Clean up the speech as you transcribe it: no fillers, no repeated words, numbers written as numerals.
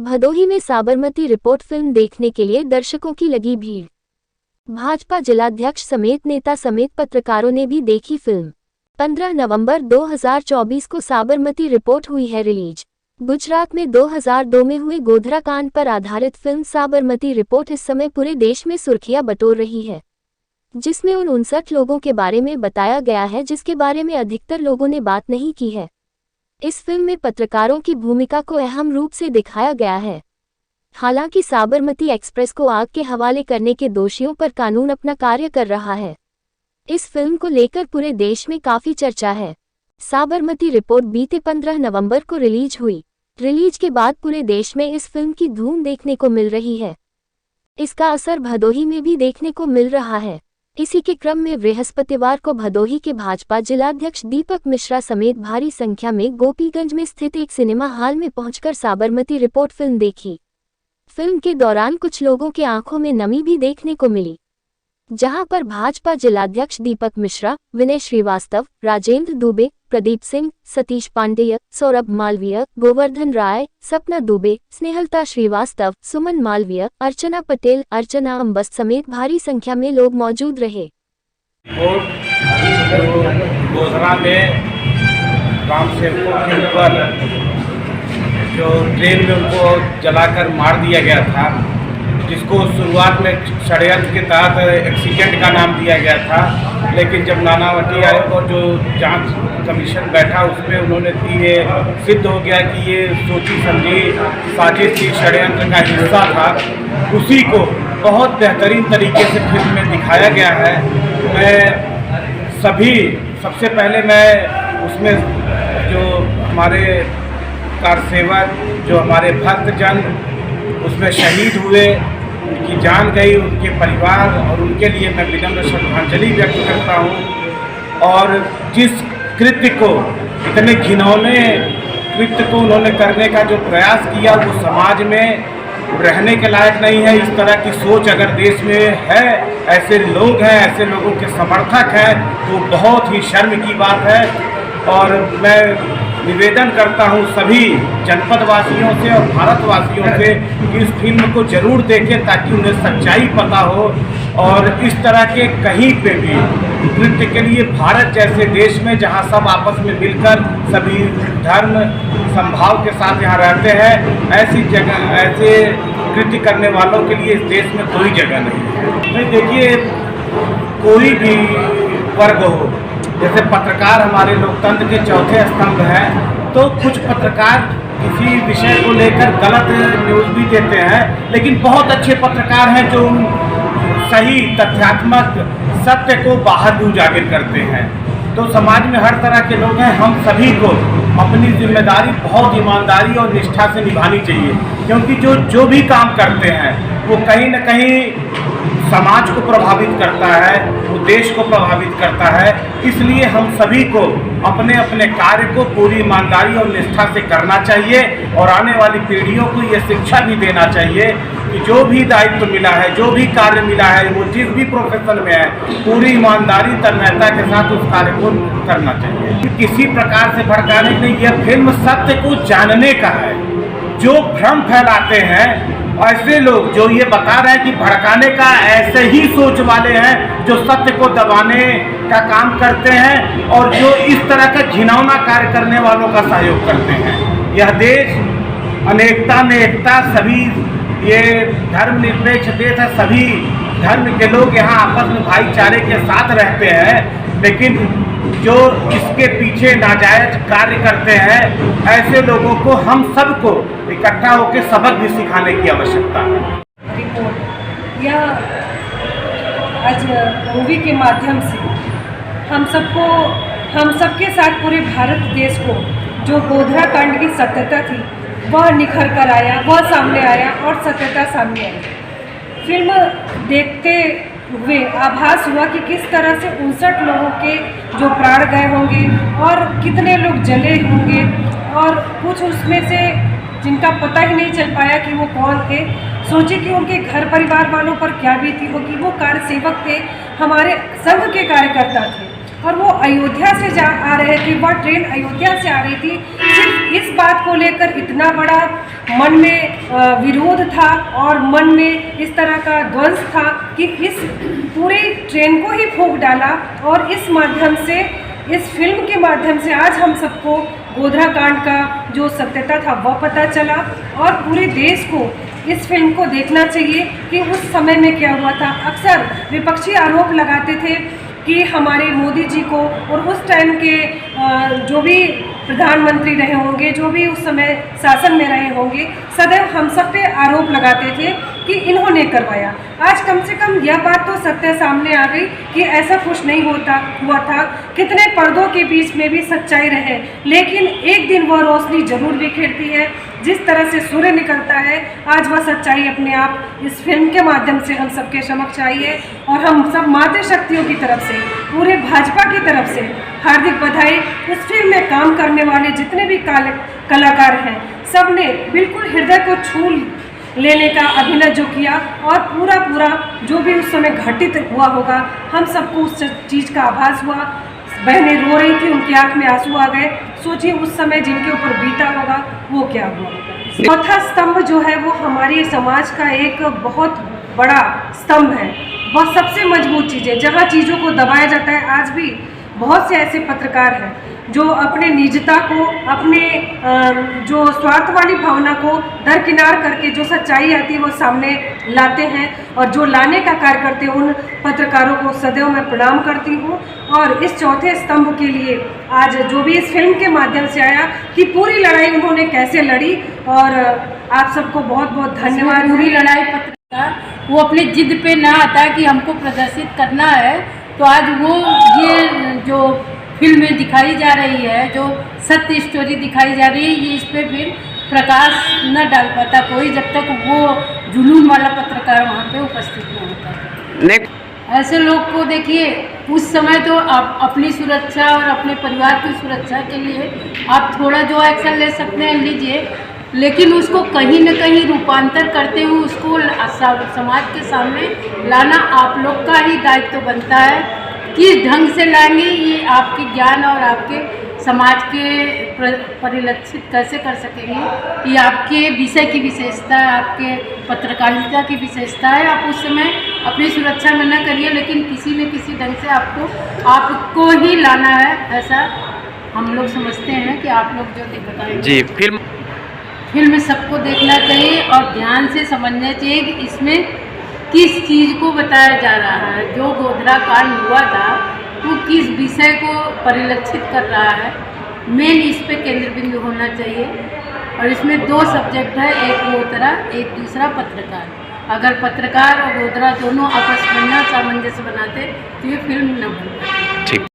भदोही में Sabarmati report film देखने के लिए दर्शकों की लगी भीड़। भाजपा जिलाध्यक्ष समेत नेता समेत पत्रकारों ने भी देखी फिल्म। 15 नवंबर 2024 को साबरमती रिपोर्ट हुई है रिलीज। गुजरात में 2002 में हुए गोधरा कांड पर आधारित फिल्म साबरमती रिपोर्ट इस समय पूरे देश में सुर्खियां बटोर रही है, जिसमें उन 59 लोगों के बारे में बताया गया है जिसके बारे में अधिकतर लोगों ने बात नहीं की है। इस फिल्म में पत्रकारों की भूमिका को अहम रूप से दिखाया गया है। हालांकि साबरमती एक्सप्रेस को आग के हवाले करने के दोषियों पर कानून अपना कार्य कर रहा है। इस फिल्म को लेकर पूरे देश में काफी चर्चा है। साबरमती रिपोर्ट बीते 15 नवंबर को रिलीज हुई। रिलीज के बाद पूरे देश में इस फिल्म की धूम देखने को मिल रही है। इसका असर भदोही में भी देखने को मिल रहा है। इसी के क्रम में बृहस्पतिवार को भदोही के भाजपा जिलाध्यक्ष दीपक मिश्रा समेत भारी संख्या में गोपीगंज में स्थित एक सिनेमा हॉल में पहुंचकर साबरमती रिपोर्ट फिल्म देखी। फिल्म के दौरान कुछ लोगों के आंखों में नमी भी देखने को मिली, जहां पर भाजपा जिलाध्यक्ष दीपक मिश्रा, विनय श्रीवास्तव, राजेंद्र दुबे, प्रदीप सिंह, सतीश पांडेय, सौरभ मालवीय, गोवर्धन राय, सपना दुबे, स्नेहलता श्रीवास्तव, सुमन मालवीय, अर्चना पटेल, अर्चना अंबस्त समेत भारी संख्या में लोग मौजूद रहे। और गोधरा में राम सेवकों के ऊपर जो ट्रेन में उनको जलाकर मार दिया गया था, जिसको शुरुआत में षड्यंत्र के तहत एक्सीडेंट का नाम दिया गया था, लेकिन जब नानावटी आयोग और जो जांच कमीशन बैठा उसमें उन्होंने ये सिद्ध हो गया कि ये सोची समझी साजिश थी, षड्यंत्र का हिस्सा था। उसी को बहुत बेहतरीन तरीके से फिल्म में दिखाया गया है। सबसे पहले मैं उसमें जो हमारे कारसेवक, जो हमारे भक्तजन उसमें शहीद हुए, उनकी जान गई, उनके परिवार और उनके लिए मैं विनम्र श्रद्धांजलि व्यक्त करता हूँ। और जिस कृत्य को, इतने घिनौने कृत्य को उन्होंने करने का जो प्रयास किया, वो समाज में रहने के लायक नहीं है। इस तरह की सोच अगर देश में है, ऐसे लोग हैं, ऐसे लोगों के समर्थक हैं, तो बहुत ही शर्म की बात है। और मैं निवेदन करता हूं सभी जनपद वासियों से और भारतवासियों से कि इस फिल्म को जरूर देखें, ताकि उन्हें सच्चाई पता हो। और इस तरह के कहीं पे भी कृत्य के लिए भारत जैसे देश में, जहां सब आपस में मिलकर सभी धर्म समभाव के साथ यहाँ रहते हैं, ऐसी जगह ऐसे कृत्य करने वालों के लिए इस देश में कोई जगह नहीं है। नहीं, देखिए, कोई भी वर्ग हो, जैसे पत्रकार हमारे लोकतंत्र के चौथे स्तंभ हैं, तो कुछ पत्रकार किसी विषय को लेकर गलत न्यूज़ भी देते हैं, लेकिन बहुत अच्छे पत्रकार हैं जो सही तथ्यात्मक सत्य को बाहर भी उजागर करते हैं। तो समाज में हर तरह के लोग हैं। हम सभी को अपनी जिम्मेदारी बहुत ईमानदारी और निष्ठा से निभानी चाहिए, क्योंकि जो भी काम करते हैं वो कहीं न कहीं समाज को प्रभावित करता है, वो देश को प्रभावित करता है। इसलिए हम सभी को अपने अपने कार्य को पूरी ईमानदारी और निष्ठा से करना चाहिए और आने वाली पीढ़ियों को ये शिक्षा भी देना चाहिए कि जो भी दायित्व मिला है, जो भी कार्य मिला है, वो जिस भी प्रोफेशन में है, पूरी ईमानदारी तन्मयता के साथ उस कार्य को करना चाहिए। किसी प्रकार से भड़काने नहीं, यह फिल्म सत्य को जानने का है। जो भ्रम फैलाते हैं ऐसे लोग, जो ये बता रहे हैं कि भड़काने का, ऐसे ही सोच वाले हैं जो सत्य को दबाने का काम करते हैं और जो इस तरह का घिनौना कार्य करने वालों का सहयोग करते हैं। यह देश अनेकता में एकता, सभी ये धर्मनिरपेक्ष देश है, सभी धर्म के लोग यहाँ आपस में भाईचारे के साथ रहते हैं, लेकिन जो इसके पीछे नाजायज कार्य करते हैं, ऐसे लोगों को हम सबको इकट्ठा होकर सबक भी सिखाने की आवश्यकता है। रिपोर्ट यह आज मूवी के माध्यम से हम सबके साथ पूरे भारत देश को जो गोधरा कांड की सत्यता थी वह निखर कर आया, वह सामने आया और सत्यता सामने आई। फिल्म देखते हुए आभास हुआ कि किस तरह से 59 लोगों के जो प्राण गए होंगे और कितने लोग जले होंगे, और कुछ उसमें से जिनका पता ही नहीं चल पाया कि वो कौन थे। सोचिए कि उनके घर परिवार वालों पर क्या बीती होगी। वो कार्यसेवक थे, हमारे संघ के कार्यकर्ता थे, और वो अयोध्या से आ रहे थे। वह ट्रेन अयोध्या से आ रही थी सिर्फ इस बात को लेकर इतना बड़ा मन में विरोध था और मन में इस तरह का ध्वंस था कि इस पूरी ट्रेन को ही फूंक डाला। और इस माध्यम से, इस फिल्म के माध्यम से आज हम सबको गोधरा कांड का जो सत्यता था वह पता चला। और पूरे देश को इस फिल्म को देखना चाहिए कि उस समय में क्या हुआ था। अक्सर विपक्षी आरोप लगाते थे कि हमारे मोदी जी को और उस टाइम के जो भी प्रधानमंत्री रहे होंगे, जो भी उस समय शासन में रहे होंगे, सदैव हम सब पे आरोप लगाते थे कि इन्होंने करवाया। आज कम से कम यह बात तो सत्य सामने आ गई कि ऐसा कुछ नहीं हुआ था। कितने पर्दों के बीच में भी सच्चाई रहे, लेकिन एक दिन वह रोशनी जरूर बिखेरती है। जिस तरह से सूर्य निकलता है, आज वह सच्चाई अपने आप इस फिल्म के माध्यम से हम सबके समक्ष आई है। और हम सब मातृ शक्तियों की तरफ से, पूरे भाजपा की तरफ से हार्दिक बधाई। इस फिल्म में काम करने वाले जितने भी कलाकार हैं, सब ने बिल्कुल हृदय को छू लेने का अभिनय जो किया, और पूरा जो भी उस समय घटित हुआ होगा, हम सबको उस चीज़ का आभास हुआ। बहनें रो रही थी, उनकी आंख में आंसू आ गए। सोचिए उस समय जिनके ऊपर बीता होगा वो क्या हुआ। चौथा स्तंभ जो है वो हमारे समाज का एक बहुत बड़ा स्तंभ है। वह सबसे मजबूत चीज़ है। जहाँ चीज़ों को दबाया जाता है, आज भी बहुत से ऐसे पत्रकार हैं जो अपने निजता को, अपने जो स्वार्थ वाली भावना को दरकिनार करके जो सच्चाई आती है वो सामने लाते हैं। और जो लाने का कार्य करते हैं, उन पत्रकारों को सदैव मैं प्रणाम करती हूँ। और इस चौथे स्तंभ के लिए आज जो भी इस फिल्म के माध्यम से आया कि पूरी लड़ाई उन्होंने कैसे लड़ी, और आप सबको बहुत बहुत धन्यवाद। पूरी लड़ाई पत्रकार वो अपने जिद पे ना आता कि हमको प्रदर्शित करना है, तो आज वो ये जो फिल्में दिखाई जा रही है, जो सत्य स्टोरी दिखाई जा रही है, ये इस पर फिर प्रकाश न डाल पाता कोई, जब तक वो जुनून वाला पत्रकार वहाँ पे उपस्थित न होता। ऐसे लोग को देखिए, उस समय तो आप अपनी सुरक्षा और अपने परिवार की सुरक्षा के लिए आप थोड़ा जो एक्शन ले सकते हैं लीजिए, लेकिन उसको कहीं न कहीं रूपांतर करते हुए उसको समाज के सामने लाना आप लोग का ही दायित्व बनता है। किस ढंग से लाएंगे ये आपके ज्ञान और आपके समाज के परिलक्षित कैसे कर सकेंगे, ये आपके विषय की विशेषता है, आपके पत्रकारिता की विशेषता है। आप उस समय अपनी सुरक्षा में न करिए, लेकिन किसी न किसी ढंग से आपको ही लाना है, ऐसा हम लोग समझते हैं कि आप लोग जो बताएंगे। जी, फिल्म सबको देखना चाहिए और ध्यान से समझना चाहिए कि इसमें किस चीज़ को बताया जा रहा है। जो गोधरा कांड हुआ था वो किस विषय को परिलक्षित कर रहा है, मेन इस पे केंद्र बिंदु होना चाहिए। और इसमें दो सब्जेक्ट है, एक गोधरा, एक दूसरा पत्रकार। अगर पत्रकार और गोधरा दोनों आपस में न सामंजस्य बनाते तो ये फिल्म न बन पाती।